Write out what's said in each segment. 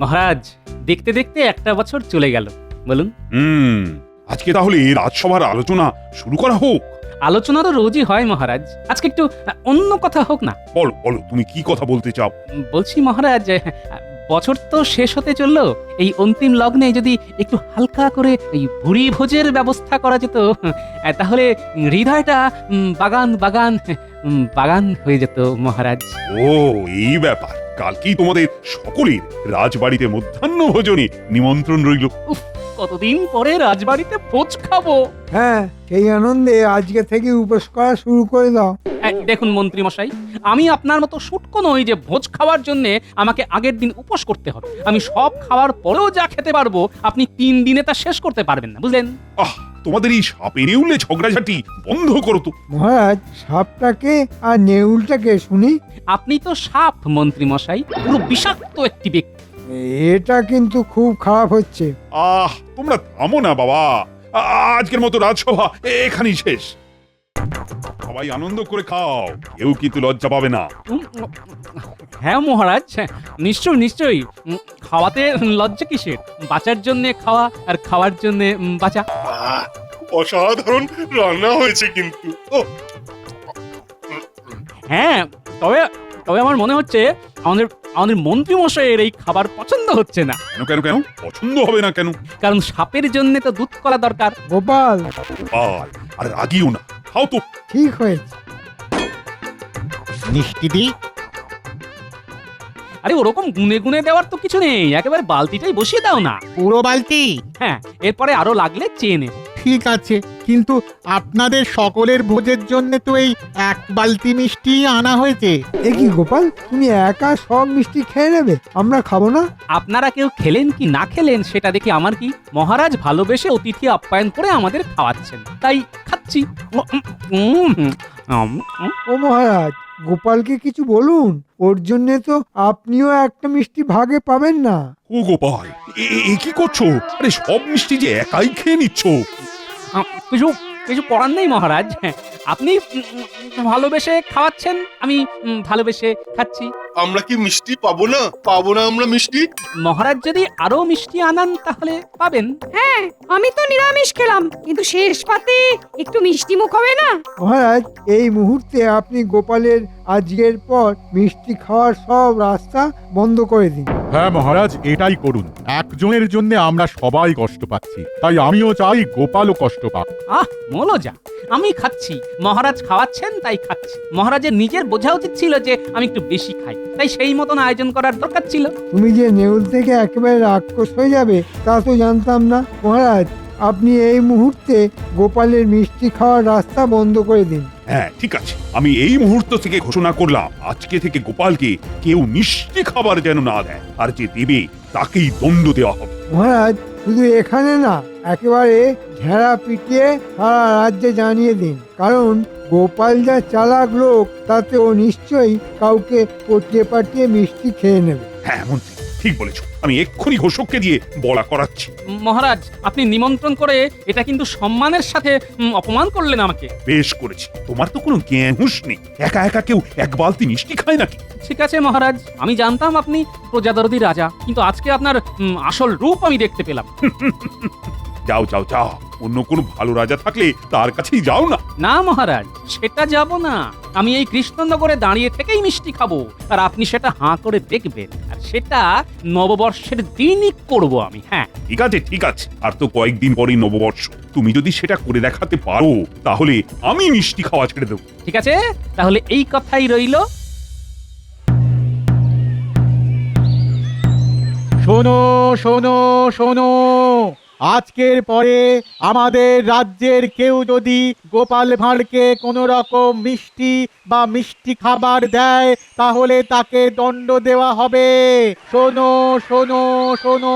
মহারাজ, দেখতে দেখতে একটা বছর চলে গেল। বলুন। আজকে তাহলে রাজসভার আলোচনা শুরু করা হোক। আলোচনা তো রোজই হয় মহারাজ, আজকে একটু অন্য কথা হোক না। বলো বলো, তুমি কি কথা বলতে চাও? বলছি মহারাজ, বছর তো শেষ হতে চললো, এই অন্তিম লগ্নে যদি একটু হালকা করে এই ভুরি ভোজের ব্যবস্থা করা যেত, তাহলে হৃদয়টা বাগান বাগান বাগান হয়ে যেত মহারাজ। ও, এই ব্যাপার। কালকেই তোমাদের সকলের রাজবাড়িতে মধ্যাহ্ন ভোজনে নিমন্ত্রণ রইল। কতদিন পরে রাজবাড়িতে ভোজ খাবো। হ্যাঁ, সেই আনন্দে আজকে থেকে উপোস করা শুরু করে দাও। দেখুন মন্ত্রী মশাই, আমি আপনার মতো শুটকো নই যে ভোজ খাওয়ার জন্য আমাকে আগের দিন উপোস করতে হবে। আমি সব খাওয়ার পরেও যা খেতে পারবো, আপনি 3 দিনে তা শেষ করতে পারবেন না, বুঝলেন? তোমাদের এই সাপে নেউলে ঝগড়াঝাটি বন্ধ করো তো। মহারাজ, সাপটাকে আর নেউলটাকে শুনি। আপনি তো সাপ মন্ত্রী মশাই, পুরো বিষাক্ত একটি ব্যক্তি। এটা কিন্তু খুব খারাপ হচ্ছে। তোমরা থামো না বাবা। আজকের মতো রাজসভা এখানেই শেষ। সবাই আনন্দ করে খাও, কেউ কিন্তু লজ্জা পাবে না। হ্যাঁ মহারাজ, নিশ্চয়ই নিশ্চয়ই। খাওয়াতে লজ্জা কিসের? বাঁচার জন্য খাওয়া আর খাওয়ার জন্য বাঁচা। অসাধারণ রান্না হয়েছে কিন্তু। হ্যাঁ, তবে তবে আমার মনে হচ্ছে আমাদের আমাদের মন্ত্রী মশাইয়ের এই খাবার পছন্দ হচ্ছে না। কেন কেন কেন পছন্দ হবে না কেন? কারণ সাপের জন্য তো দুধ কলা দরকার। গোপাল, আর রাগিও না, খাও তো। ঠিক হয়েছে। মিষ্টি দি। আরে ওরকম গুনে গুনে দেওয়ার তো কিছু নেই, একেবারে বালতিটাই বসিয়ে দাও না। পুরো বালতি? হ্যাঁ, এরপরে আরো লাগলে চেয়ে নেব। ঠিক আছে, কিন্তু আপনাদের সকলের ভোজের জন্য তো এই 1 বালতি মিষ্টি আনা হয়েছে। এ কি গোপাল, তুমি একা সব মিষ্টি খেয়ে নেবে? আমরা খাবো না? আপনারা কেউ খেলেন কি না খেলেন সেটা দেখে আমার কি? মহারাজ ভালোবেসে অতিথি আপ্যায়ন করে আমাদের খাওয়াচ্ছেন, তাই খাচ্ছি। ও মহারাজ, গোপালকে কিছু বলুন, ওর জন্য তো আপনিও একটা মিষ্টি ভাগে পাবেন না। ও গোপাল, এ কি করছো? আরে সব মিষ্টি যে একাই খেয়ে নিচ্ছ। কিছু কিছু করার নেই মহারাজ, আপনি ভালোবেসে খাওয়াচ্ছেন, আমি ভালোবেসে খাচ্ছি। আমরা কি মিষ্টি পাবো না? পাবো না আমরা মিষ্টি? মহারাজ যদি আরো মিষ্টি আনান তাহলে পাবেন। হ্যাঁ, আমি তো নিরামিষ খেলাম, কিন্তু শেষ পাতে একটু মিষ্টি মুখ হবে না? মহারাজ, এই মুহূর্তে আপনি গোপালের আজকের পর মিষ্টি খাওয়ার সব রাস্তা বন্ধ করে দিন। হ্যাঁ মহারাজ, এটাই করুন। একজনের জন্য আমরা সবাই কষ্ট পাচ্ছি, তাই আমিও চাই গোপালও কষ্ট পাক। মলজা, আমি খাচ্ছি, মহারাজ খাওয়াচ্ছেন তাই খাচ্ছি। মহারাজের নিজের বোঝা উচিত ছিল যে আমি একটু বেশি খাই, তাই সেই মতন আয়োজন করার দরকার ছিল। তুমি যে নেউল থেকে একেবারে রাক্ষস হয়ে যাবে তা তো জানতাম না। মহারাজ, আপনি এই মুহূর্তে গোপালের মিষ্টি খাওয়ার রাস্তা বন্ধ করে দিন। হ্যাঁ ঠিক আছে, আমি এই মুহূর্ত থেকে ঘোষণা করলাম, আজকে থেকে গোপালকে কেউ মিষ্টি খাবার যেন না দেয়, আর যে দেবে তাকেই দণ্ড দেওয়া হবে। মহারাজ, শুধু এখানে না, একেবারে ঝেড়া পিটিয়ে সারা রাজ্যে জানিয়ে দিন। কারণ গোপাল যা চালাক লোক, তাতে ও নিশ্চয়ই কাউকে পটিয়ে পাটিয়ে মিষ্টি খেয়ে নেবে। হ্যাঁ মন্ত্রী, ঠিক বলেছ। আমি এক্ষুনি ঘোষককে দিয়ে বলা করাচ্ছি। মহারাজ, আপনি নিমন্ত্রণ করে এটা কিন্তু সম্মানের সাথে অপমান করলেন আমাকে। বেশ করেছি, তোমার তো কোনো জ্ঞান হুঁশ নেই। একা একা কেউ 1 বালতি মিষ্টি খায় নাকি? ঠিক আছে মহারাজ, আমি জানতাম আপনি প্রজাদরদি রাজা, কিন্তু আজকে আপনার আসল রূপ আমি দেখতে পেলাম। যাও যাও যাও, অন্য কোনো ভালো রাজা থাকলে তার কাছেই যাও না। না মহারাজ, সেটা যাব না। আমি এই কৃষ্ণনগরে দাঁড়িয়ে থেকেই মিষ্টি খাবো, আর আপনি সেটা হাঁ করে দেখবেন, আর সেটা নববর্ষের দিনই করব আমি। হ্যাঁ ঠিক আছে ঠিক আছে, আর তো কয়েকদিন পরেই নববর্ষ। তুমি যদি সেটা করে দেখাতে পারো, তাহলে আমি মিষ্টি খাওয়া ছেড়ে দেবো। ঠিক আছে, তাহলে এই কথাই রইল। শোনো শোনো শোনো, আজকের পরে আমাদের রাজ্যের কেউ যদি গোপাল ভাঁড়কে কোনো রকম মিষ্টি বা মিষ্টি খাবার দেয়, তাহলে তাকে দণ্ড দেওয়া হবে। শোনো শোনো শোনো।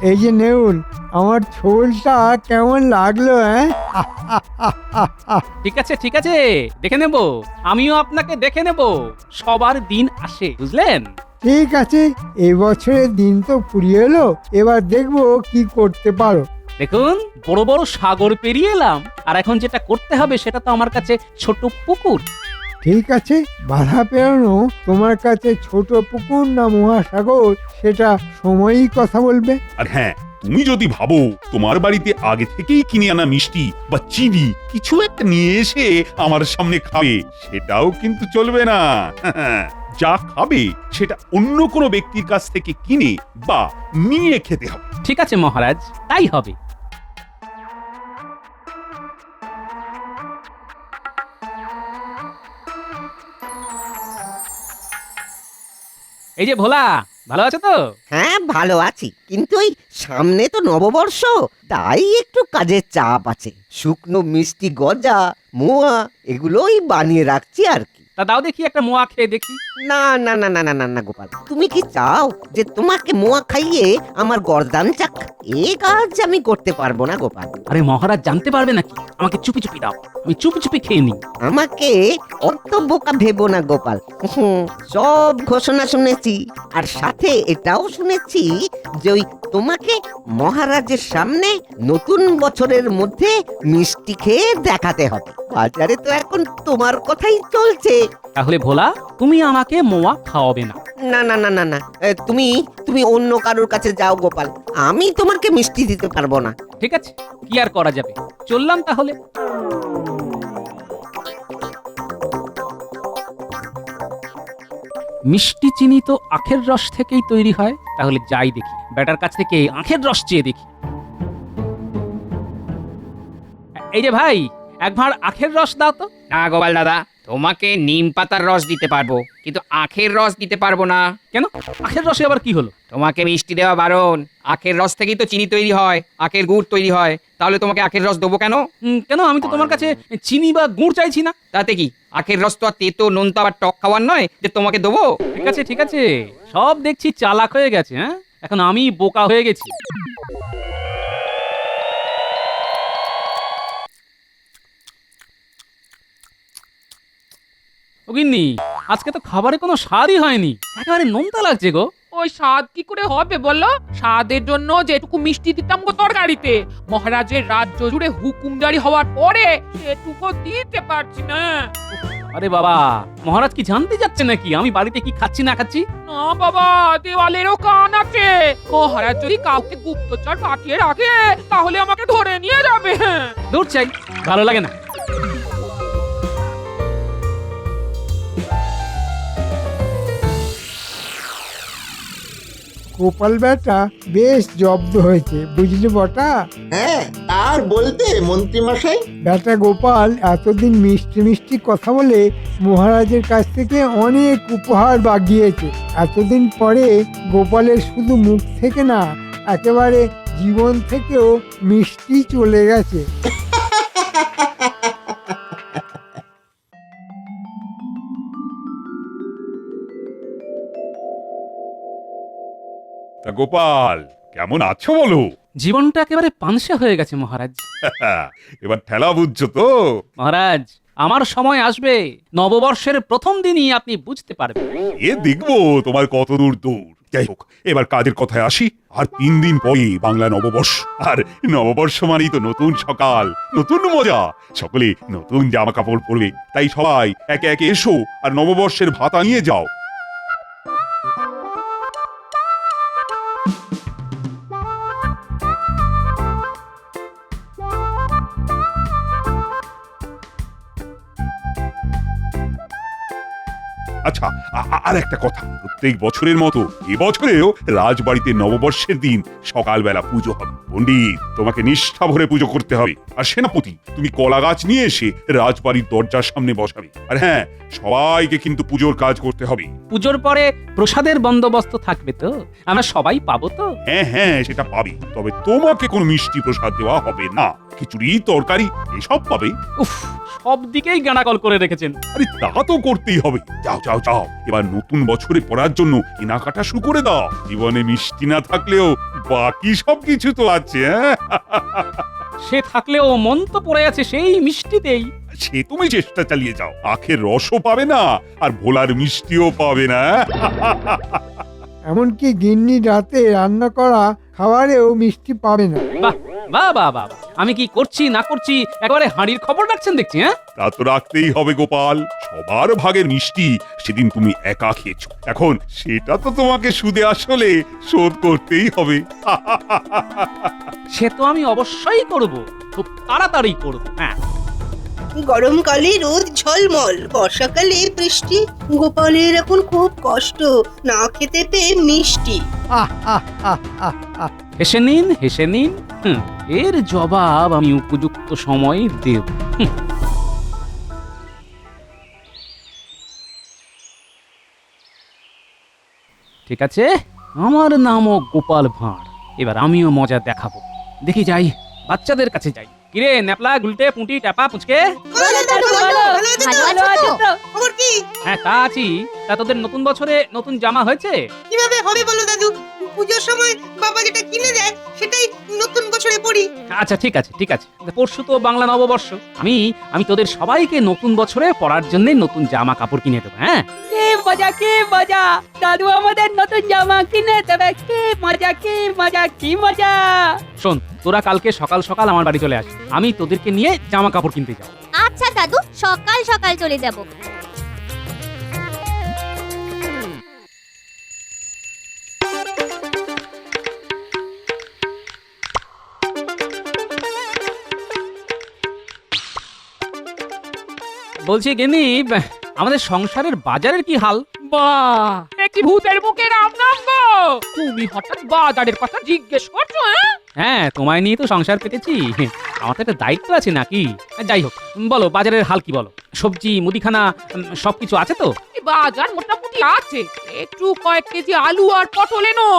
এই যে নেউল, আমার ছোলটা কেমন লাগলো? ঠিক আছে ঠিক আছে, দেখে নেব, আমিও আপনাকে দেখে নেব। সবার দিন আসে, বুঝলেন? ঠিক আছে, এবছরের দিন তো ফুরিয়ে এলো, এবার দেখবো কি করতে পারো। দেখুন, বড় বড় সাগর পেরিয়ে এলাম, আর এখন যেটা করতে হবে সেটা তো আমার কাছে ছোট পুকুর। ঠিক আছে, বাধা পেরানো তোমার কাছে ছোট পুকুর না মহাসাগর সেটা সময়ই কথা বলবে। আর হ্যাঁ, তুমি যদি ভাবো তোমার বাড়িতে আগে থেকেই কিনে আনা মিষ্টি বা চিনি কিছু একটা নিয়ে এসে আমার সামনে খাবে, সেটাও কিন্তু চলবে না। যা খাবে সেটা অন্য কোনো ব্যক্তির কাছ থেকে কিনে বা নিয়ে খেতে হবে। ঠিক আছে মহারাজ, তাই হবে। এই যে ভোলা, ভালো আছো তো? হ্যাঁ ভালো আছি, কিন্তু ওই সামনে তো নববর্ষ, তাই একটু কাজের চাপ আছে। শুকনো মিষ্টি গজা, মোয়া এগুলোই বানিয়ে রাখছি আর কি। তা দাও দেখি একটা মোয়া খেয়ে দেখি। না না না না না না না গোপাল, তুমি কি চাও যে তোমাকে মোয়া খাইয়ে আমার গর্দান চাক? এ কাজ আমি করতে পারবো না গোপাল। আরে মহারাজ জানতে পারবে নাকি? আমাকে চুপি চুপি দাও, আমি চুপি চুপি খেয়ে নিই। আমাকে অত বোকা ভেবো না গোপাল। সব ঘোষণা শুনেছি, আর সাথে এটাও শুনেছি যে ওই তোমাকে মহারাজের সামনে নতুন বছরের মধ্যে মিষ্টি খেয়ে দেখাতে হবে। বাজারে তো এখন তোমার কথাই চলছে। তাহলে ভোলা, তুমি আমাকে মোয়া খাওয়াবে না? না না না না না, তুমি তুমি অন্য কারোর কাছে যাও গোপাল, আমি তোমাকে মিষ্টি দিতে পারবো না। ঠিক আছে, কি আর করা যাবে, চললাম তাহলে। মিষ্টি চিনি তো আখের রস থেকেই তৈরি হয়, তাহলে যাই দেখি ব্যাটার কাছ থেকে আখের রস চেয়ে দেখি। এই যে ভাই, এক ভাঁড় আখের রস দাও তো। না গোপাল দাদা, তোমাকে নিম পাতার রস দিতে পারবো, কিন্তু আখের রস দিতে পারবো না। কেন? আখের রসে আবার কি হলো? তোমাকে মিষ্টি দেওয়া বারণ। আখের রস থেকেই তো চিনি তৈরি হয়, আখের গুড় তৈরি হয়, তাহলে তোমাকে আখের রস দেবো কেন? কেন? আমি তো তোমার কাছে চিনি বা গুড় চাইছি না। তাতে কি, আখের রস তো আর তেতো নোনতা বা টক খাওয়ার নয় যে তোমাকে দেবো। ঠিক আছে ঠিক আছে, সব দেখছি চালাক হয়ে গেছে। হ্যাঁ, এখন আমি বোকা হয়ে গেছি। ও গিন্নি, আজকে তো খাবারে কোনো স্বাদই হয়নি, একেবারে নোনতা লাগছে গো। ওই স্বাদ কি করে হবে বলো? স্বাদের জন্য যেটুকু মিষ্টি দিতাম গো তরকারিতে, মহারাজের রাজ্য জুড়ে হুকুমদারি হওয়ার পরে সেটুকু দিতে পারছি না। আরে বাবা, মহারাজ কি জানতে যাচ্ছে নাকি আমি বাড়িতে কি খাচ্ছি না খাচ্ছি? না বাবা, দেওয়ালেরও কান আছে। মহারাজ যদি কাউকে গুপ্তচর পাঠিয়ে রাখে, তাহলে আমাকে ধরে নিয়ে যাবে। দূর চাই, ভালো লাগে না। গোপাল বেটা বেশ জব্দ হয়েছে, বুঝলি বটা? হ্যাঁ, আর বলতে মন্ত্রী মশাই, বেটা গোপাল এতদিন মিষ্টি মিষ্টি কথা বলে মহারাজের কাছ থেকে অনেক উপহার বাগিয়েছে। এতদিন পরে গোপালের শুধু মুখ থেকে না, একেবারে জীবন থেকেও মিষ্টি চলে গেছে। তা গোপাল, কেমন আছো বলো? জীবনটা একেবারে পানসে হয়ে গেছে মহারাজ। এবার ঠেলা বুঝছো তো? মহারাজ, আমার সময় আসবে, নববর্ষের প্রথম দিনই আপনি বুঝতে পারবেন। এ দেখবো তোমার কত দূর দূর। যাই হোক, এবার কাজের কথায় আসি। আর 3 দিন পরে বাংলা নববর্ষ, আর নববর্ষ মানেই তো নতুন সকাল, নতুন মজা। সকলে নতুন জামা কাপড় পরবে, তাই সবাই একে একে এসো আর নববর্ষের ভাতা নিয়ে যাও। আচ্ছা, আর একটা কথা, প্রত্যেক বছরের মতো এবছরেও রাজবাড়িতে নববর্ষের দিন সকালবেলা পুজো হবে। পণ্ডিত, তোমাকে নিষ্ঠা ভরে পুজো করতে হবে। আর সেনাপতি, তুমি কলা গাছ নিয়ে এসে রাজবাড়ির দরজার সামনে বসাবে। আর হ্যাঁ, সবাইকে কিন্তু পুজোর কাজ করতে হবে। পুজোর পরে প্রসাদের বন্দোবস্ত থাকবে তো? আমরা সবাই পাবো তো? হ্যাঁ হ্যাঁ, সেটা পাবে, তবে তোমাকে কোনো মিষ্টি প্রসাদ দেওয়া হবে না। খিচুড়ি, তরকারি এসব পাবে। উফ, সব দিকেই গানাকল করে রেখেছেন। আরে তা তো করতেই হবে। যাও যাও যাও, এবার নতুন বছরে পড়ার জন্য কেনাকাটা শুরু করে দাও। জীবনে মিষ্টি না থাকলেও বাকি সব কিছু তো আছে। সে থাকলেও মন তো পড়ে আছে সেই মিষ্টিতেই। সে তুমি চেষ্টা চালিয়ে যাও, আখের রসও পাবে না আর ভোলার মিষ্টিও পাবে না। এমনকি গিন্নি রাতে রান্না করা খাবারেও মিষ্টি পাবে না। বাহ, বাহ বাহ বাহ বাহ। আমি কি করছি না করছি একেবারে হাঁড়ির খবর রাখছেন দেখছি, হ্যাঁ? তা তো রাখতেই হবে গোপাল, সবার ভাগের মিষ্টি সেদিন তুমি একা খেয়েছো, এখন সেটা তো তোমাকে সুদে আসলে শোধ করতেই হবে। সে তো আমি অবশ্যই করব, খুব তাড়াতাড়ি করব। হ্যাঁ, গরমকালে রোদ ঝলমল, বর্ষাকালে বৃষ্টি, গোপালের এখন খুব কষ্ট, না খেতে পেয়ে মিষ্টি। আহ আহ আহ আহ আহ হেসে নিন হেসে নিন, এর জবাব আমি উপযুক্ত সময়ে দেব। ঠিক আছে, আমার নামও গোপাল ভাঁড়, এবার আমিও মজা দেখাবো। দেখি যাই, বাচ্চাদের কাছে যাই। কিরে ন্যাপলা, গুলটে, পুঁটি, টাপা, পুচকে? খবর কি? হ্যাঁ, তা আছি। তা তোদের নতুন বছরে নতুন জামা হয়েছে? কিভাবে হবে বলো দাদু, পুজোর সময় বাবা যেটা কিনে দেয় সেটাই নতুন বছরে পরি। আচ্ছা ঠিক আছে ঠিক আছে, পরশু তো বাংলা নববর্ষ, আমি তোদের সবাইকে নতুন বছরে পরার জন্য নতুন জামা কাপড় কিনে দেবো। হ্যাঁ, কি মজা কি মজা, দাদু আমাদের নতুন জামা কিনে দেবে। কি মজা কি মজা কি মজা। শোন, তোরা কালকে সকাল সকাল আমার বাড়ি চলে আসবি, আমি তোদেরকে নিয়ে জামা কাপড় কিনতে যাবো। আচ্ছা দাদু, সকাল সকাল চলে যাব। বলছি গিন্নি, আমাদের সংসারের বাজারের কি হাল? বাহ, একটি ভূতের মুখে রাম নাম গো। তুমি হঠাৎ বাজারের কথা জিজ্ঞেস করছো? হ্যাঁ, তোমায় নিয়ে তো সংসার পেতেছি, আমার তো একটা দায়িত্ব আছে নাকি? যাই হোক, বলো বাজারের হাল কি বলো? সবজি, মুদিখানা সবকিছু আছে তো? বাজার মোটামুটি আছে, একটু কয়েক কেজি আলু আর পটল এনো,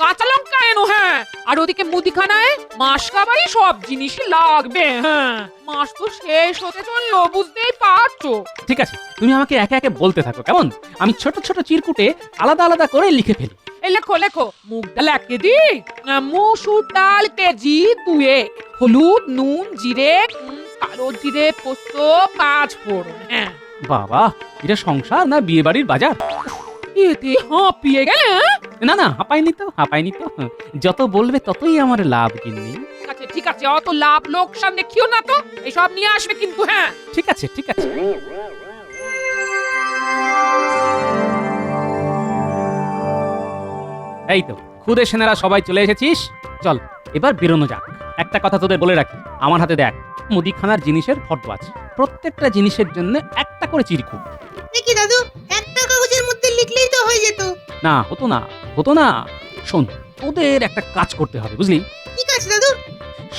কাঁচা লঙ্কা এনো। হ্যাঁ, আর ওদিকে মুদিখানায় মাস কাবারই সব জিনিসই লাগবে। হ্যাঁ, মাস তো শেষ হতে চললো, বুঝতেই পারছো। ঠিক আছে, তুমি আমাকে একে একে বলতে থাকো কেমন? আমি ছোট ছোট চিরকুটে আলাদা আলাদা করে লিখে ফেলি। এই লেখো লেখো, মুগ ডাল 1 কেজি, মসুর ডাল কেজি 2, হলুদ, নুন, জিরে, কালো জিরে, পোস্ত, 5 ফোড়ন। হ্যাঁ, বাবা, এটা সংসার না বিয়ে বাড়ির বাজার? এতে হাঁপিয়ে গেলে? না না, হাঁপাইনি তো। যত বলবে ততই আমার লাভ গিন্নি। ঠিক আছে, অত লাভ লোকসান দেখিও না তো, এসব নিয়ে আসবে কিন্তু। হ্যাঁ, ঠিক আছে ঠিক আছে। এই তো খুদে সেনারা সবাই চলে এসেছিস, চল এবার বেরোনো যাক। একটা কথা তোদের বলে রাখি, আমার হাতে দেখ মুদিখানার জিনিসের ফটো আছে, প্রত্যেকটা জিনিসের জন্য একটা করে চিরকুট। দেখি দাদু, একটা কাগজের মধ্যে লিখলেই তো হয়ে যেত। না, হতো না। শোন, তোদের একটা কাজ করতে হবে, বুঝলি? ঠিক আছে দাদু।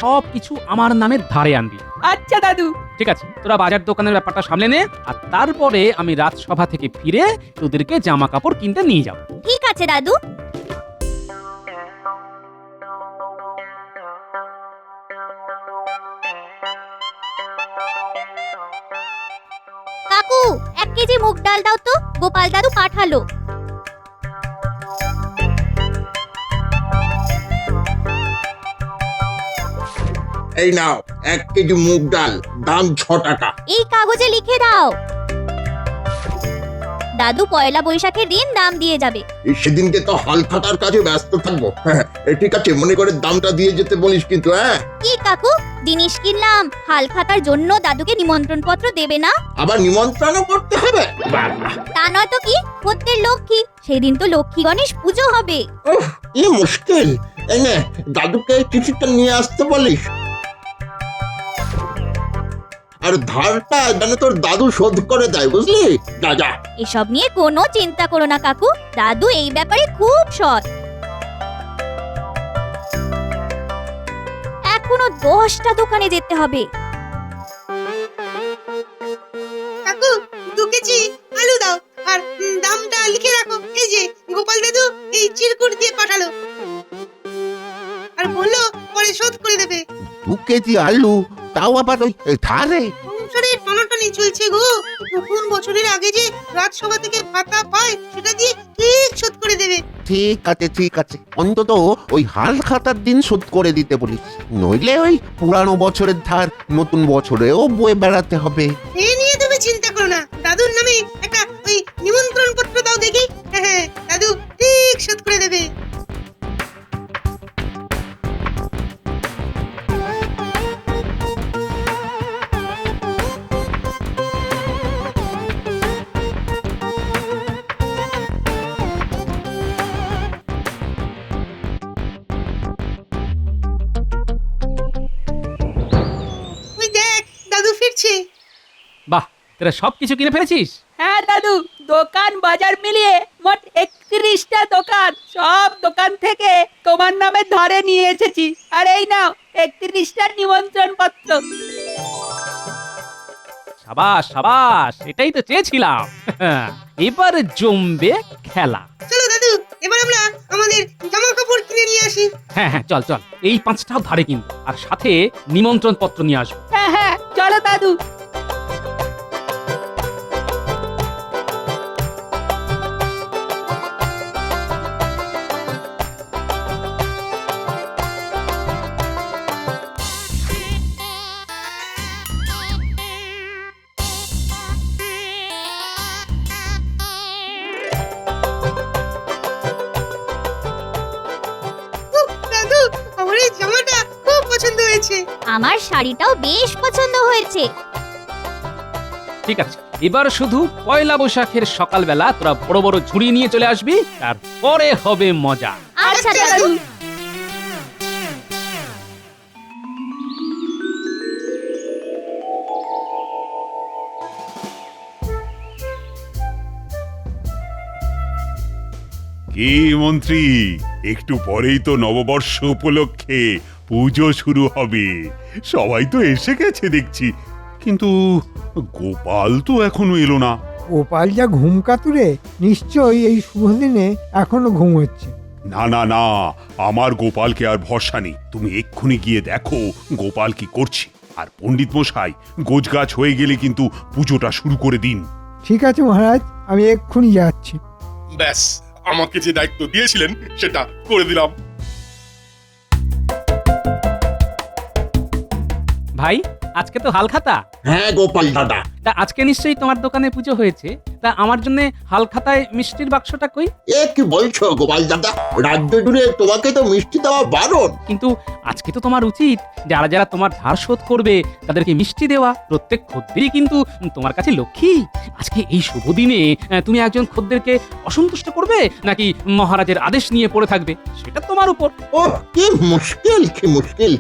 সব কিছু আমার নামে ধারে আনবি। আচ্ছা দাদু। ঠিক আছে, তোরা বাজার দোকানের ব্যাপারটা সামলে নে, আর তারপরে আমি রাজসভা থেকে ফিরে তোদেরকে জামা কাপড় কিনতে নিয়ে যাব। ঠিক আছে দাদু। কাকু, 1 কেজি মুগ ডাল দাও তো, গোপাল দাদু পাঠালো। এই নাও 1 কেজি মুগ ডাল, দাম 6 টাকা। এই কাগজে লিখে দাও। দাদু পয়লা বৈশাখের দিন দাম দিয়ে যাবে। সেদিনকে তো হাল খাতার কাজে ব্যস্ত থাকবো। হ্যাঁ, ঠিক আছে, মনে করে দামটা দিয়ে যেতে বলিস কিন্তু। হ্যাঁ, কি কাকু, জিনিস কিনলাম, হাল খাতার জন্য দাদুকে নিমন্ত্রণ পত্র দেবে না? আবার নিমন্ত্রণও করতে হবে? বাবা, তা নয় তো কি, প্রত্যেক লক্ষ্মী, সেদিন তো লক্ষ্মী গণেশ পুজো হবে। উফ, কি মুশকিল। এই নে, দাদুকে চিঠিটা নিয়ে আসতে বলিস। আর ধারটা যেন তোর দাদু শোধ করে দেয়, বুঝলি? যা। এসব নিয়ে কোনো চিন্তা করো না কাকু, দাদু এই ব্যাপারে খুব সৎ। এখনো 10টা দোকানে যেতে হবে। কাকু, 2 কেজি আলু দাও, আর দামটা লিখে রাখো। এই যে গোপাল দাদু এই চিরকুট দিয়ে পাঠালো, আর বললো পরে শোধ করে দেবে। 2 কেজি আলু, তাও আবার ওই ধারে? সংসারের টানাটানি চলছে গো, নতুন বছরের আগে যে রাজসভা থেকে ভাতা পায় সেটা দিয়ে ঠিক শোধ করে দেবে। ঠিক আছে, অন্তত ওই হাল খাতার দিন শোধ করে দিতে বলিস, নইলে ওই পুরানো বছরের ধার নতুন বছরেও বয়ে বেড়াতে হবে। এ নিয়ে তুমি চিন্তা করো না, দাদুর নামে একটা ওই নিমন্ত্রণ পত্র দাও দেখি। হ্যাঁ, দাদু ঠিক শোধ করে দেবে। তোরা সবকিছু কিনে ফেলেছিস? হ্যাঁ দাদু, দোকান বাজার মিলিয়ে মোট 31টা দোকান, সব দোকান থেকে তোমার নামে ধরে নিয়ে এসেছি। আর এই নাও 31টা নিমন্ত্রণ পত্র। সাবাস সাবাস, এটাই তো চেয়েছিলাম। এবার জমবে খেলা। চলো দাদু, এবার আমরা আমাদের জামা কাপড় কিনে নিয়ে আসি। হ্যাঁ হ্যাঁ, চল চল, এই 5টাও ধারে কিন্তু, আর সাথে নিমন্ত্রণ পত্র নিয়ে আসবো। হ্যাঁ হ্যাঁ, চলো দাদু। উফ, দাদু, আমার এই জামাটা খুব পছন্দ হয়েছে। আমার শাড়িটাও বেশ পছন্দ হয়েছে। ঠিক আছে, এবার শুধু পয়লা বৈশাখের সকালবেলা তোরা বড় বড় ঝুড়ি নিয়ে চলে আসবি, তারপরে হবে মজা। আচ্ছা দাদু। কি মন্ত্রী, একটু পরেই তো নববর্ষ উপলক্ষে পুজো শুরু হবে। সবাই তো এসে গেছে দেখছি, কিন্তু গোপাল তো এখনো এলো না। গোপাল যা ঘুম কাতুরে, নিশ্চয়ই এই শুভ দিনে এখনো ঘুম হচ্ছে। না না না, আমার গোপালকে আর ভরসা নেই। তুমি এক্ষুনি গিয়ে দেখো গোপাল কি করছে। আর পণ্ডিত মশাই, গোছগাছ হয়ে গেলে কিন্তু পুজোটা শুরু করে দিন। ঠিক আছে মহারাজ, আমি এক্ষুনি যাচ্ছি। ব্যাস, আমাকে যে দায়িত্ব দিয়েছিলেন সেটা করে দিলাম। ভাই, আজকে তো হালখাতা। হ্যাঁ গোপাল দাদা, তা আজকে নিশ্চয়ই তোমার দোকানে পুজো হয়েছে। তা আমার জন্য হালখাতায় মিষ্টির বাক্সটা কই? এ কি বলছো গোপাল দাদা? রাজ্য জুড়ে তোমাকে তো মিষ্টি দেওয়া বারণ। কিন্তু আজকে তো তোমার উচিত যারা যারা তোমার ধার শোধ করবে তাদেরকে মিষ্টি দেওয়া। প্রত্যেক খদ্দেরই কিন্তু তোমার কাছে লক্ষ্মী। আজকে এই শুভ দিনে তুমি একজন খদ্দেরকে অসন্তুষ্ট করবে, নাকি মহারাজের আদেশ নিয়ে পড়ে থাকবে, সেটা তোমার উপর। ও কি মুশকিল, কি মুশকিল!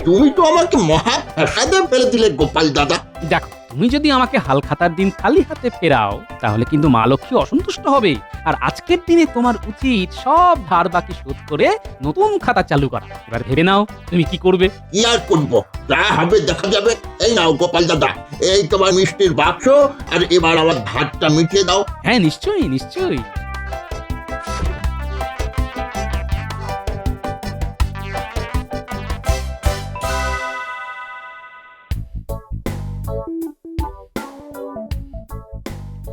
তুমি তো আমাকে মহা ফ্যাসাদে ফেলে দিলে গোপাল দাদা। দেখো, তুমি যদি আমাকে হালখাতার দিন খালি হাতে ফেরাও তাহলে কিন্তু মা লক্ষ্মী অসন্তুষ্ট হবে। আর আজকের দিনে তোমার উচিত সব ধার বাকি শোধ করে নতুন খাতা চালু করা। এবার ভেবে নাও তুমি কি করবে। কি আর করবো, যা হবে দেখা যাবে। এই নাও গোপাল দাদা, এই তোমার মিষ্টির বাক্স, আর এবার আমার ধারটা মিটিয়ে দাও। হ্যাঁ, নিশ্চয়ই নিশ্চয়ই।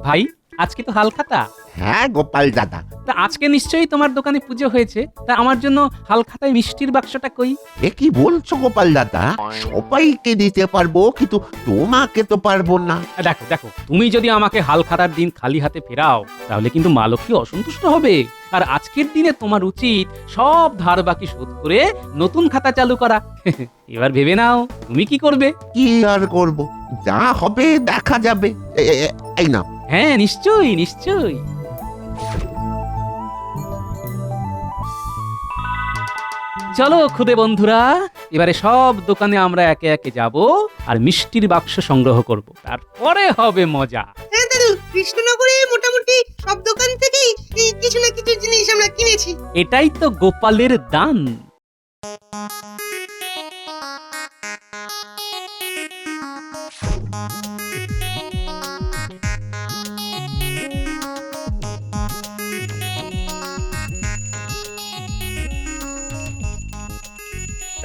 ভাই, আজকে তো হালখাতা। হ্যাঁ গোপাল দাদা। তা আজকে নিশ্চয়ই তোমার দোকানে পুজো হয়েছে। তা আমার জন্য হালখাতায় মিষ্টির বাক্সটা কই? এ কি বলছো গোপাল দাদা? সবাইকে দিতে পারবো, কিন্তু তোমাকে তো পারবো না। দেখো দেখো, তুমি যদি আমাকে হালখাতার দিন খালি হাতে ফেরাও তাহলে কিন্তু মা লক্ষ্মী অসন্তুষ্ট হবে। আর আজকের দিনে তোমার উচিত সব ধার বাকি শোধ করে নতুন খাতা চালু করা। এবার ভেবে নাও তুমি কি করবে। কি আর করব, যা হবে দেখা যাবে। এই নাও। হ্যাঁ, নিশ্চয়ই নিশ্চয়ই। চলো খুদে বন্ধুরা, এবারে সব দোকানে আমরা একে একে যাব আর মিষ্টির বাক্স সংগ্রহ করব, তারপরে হবে মজা। হ্যাঁ দাদু, কৃষ্ণনগরে মোটামুটি সব দোকান থেকেই এই কিছু না কিছু জিনিস আমরা কিনেছি। এটাই তো গোপালের দান।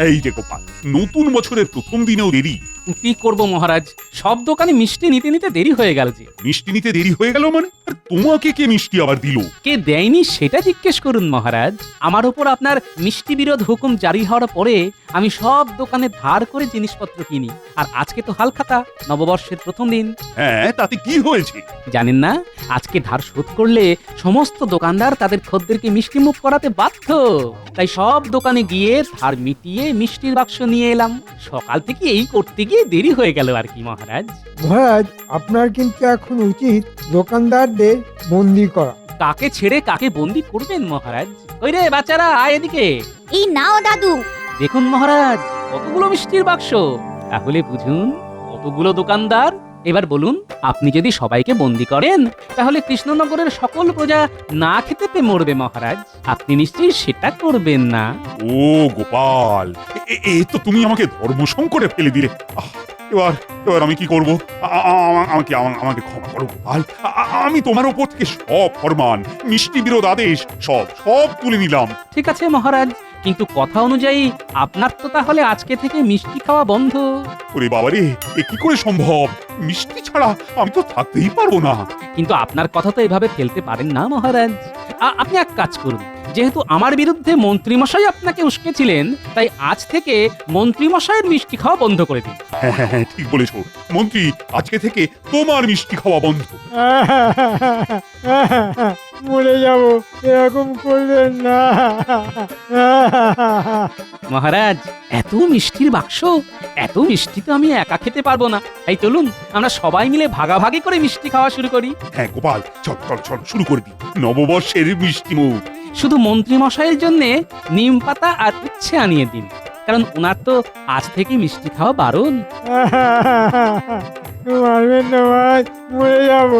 এই যে গোপাল, নতুন বছরের প্রথম দিনেও দেরি। কি করব মহারাজ, সব দোকানে মিষ্টি নিতে নিতে দেরি হয়ে গেল যে। মিষ্টি নিতে দেরি হয়ে গেল মানে? আর তোমাকে কে মিষ্টি আবার দিল? কে দেয়নি সেটা জিজ্ঞেস করুন মহারাজ। আমার উপর আপনার মিষ্টি বিরোধ হুকুম জারি হওয়ার পরে আমি সব দোকানে ধার করে জিনিসপত্র কিনি। আর আজকে তো হালখাতা, নববর্ষের প্রথম দিন। হ্যাঁ, তাতে কি হয়েছে? জানেন না, আজকে ধার শোধ করলে সমস্ত দোকানদার তাদের খদ্দেরকে মিষ্টি মুখ করাতে বাধ্য। তাই সব দোকানে গিয়ে ধার মিটিয়ে মিষ্টির বাক্স নিয়ে এলাম। সকাল থেকে এই করতে গিয়ে দেরি হয়ে গেল আর কি মহারাজ। মহারাজ, আপনার কিন্তু এখন উচিত দোকানদারদের বন্দি করা। কাকে ছেড়ে কাকে বন্দি করবেন মহারাজ? ওই রে বাচ্চারা, আয় এদিকে। এই নাও দাদু। দেখুন মহারাজ, কতগুলো মিষ্টির বাক্স। তাহলে বুঝুন কতগুলো দোকানদার এবার বলুন, আপনি যদি সবাইকে বন্দি করেন তাহলে কৃষ্ণনগরের সকল প্রজা না খেতে পেয়ে মরবে মহারাজ। আপনি নিশ্চয়ই সেটা করবেন না। ও গোপাল, এ তো তুমি আমাকে ধর্ম সংকটে ফেলে দিলে। আহ, এবার এবার আমি কি করব? আমাকে ক্ষমা করো গোপাল। আমি তোমার ওপর থেকে সব ফরমান, মিষ্টি বিরোধ আদেশ সব তুলে নিলাম। ঠিক আছে মহারাজ, কিন্তু কথা অনুযায়ী আপনার তো তাহলে আজকে থেকে মিষ্টি খাওয়া বন্ধ। ওরে বাবারে, এ কি করে সম্ভব? মিষ্টি ছাড়া আমি তো থাকতেই পারবো না। কিন্তু আপনার কথা তো এভাবে ফেলতে পারেন না মহারাজ। আপনি এক কাজ করুন, যেহেতু আমার বিরুদ্ধে মন্ত্রীমশাই আপনাকে উস্কেছিলেন, তাই আজ থেকে মন্ত্রীমশাইয়ের মিষ্টি খাওয়া বন্ধ করে দিন। হ্যাঁ, ঠিক বলেছো মন্ত্রী, আজকে থেকে তোমার মিষ্টি খাওয়া বন্ধ। মরে যাব, এরকম করবেন না। মহারাজ, এত মিষ্টির বাক্স, এত মিষ্টি তো আমি একা খেতে পারবো না। তাই চলুন আমরা সবাই মিলে ভাগাভাগি করে মিষ্টি খাওয়া শুরু করি। হ্যাঁ গোপাল, চল শুরু করে দিই নববর্ষের মিষ্টি মুখ। শুধু মন্ত্রী মশাইয়ের জন্য নিম পাতা আর উচ্ছে আনিয়ে দিন, কারণ ওনার তো আজ থেকে মিষ্টি খাওয়া বারণ। মারবেন না, মরে যাবো।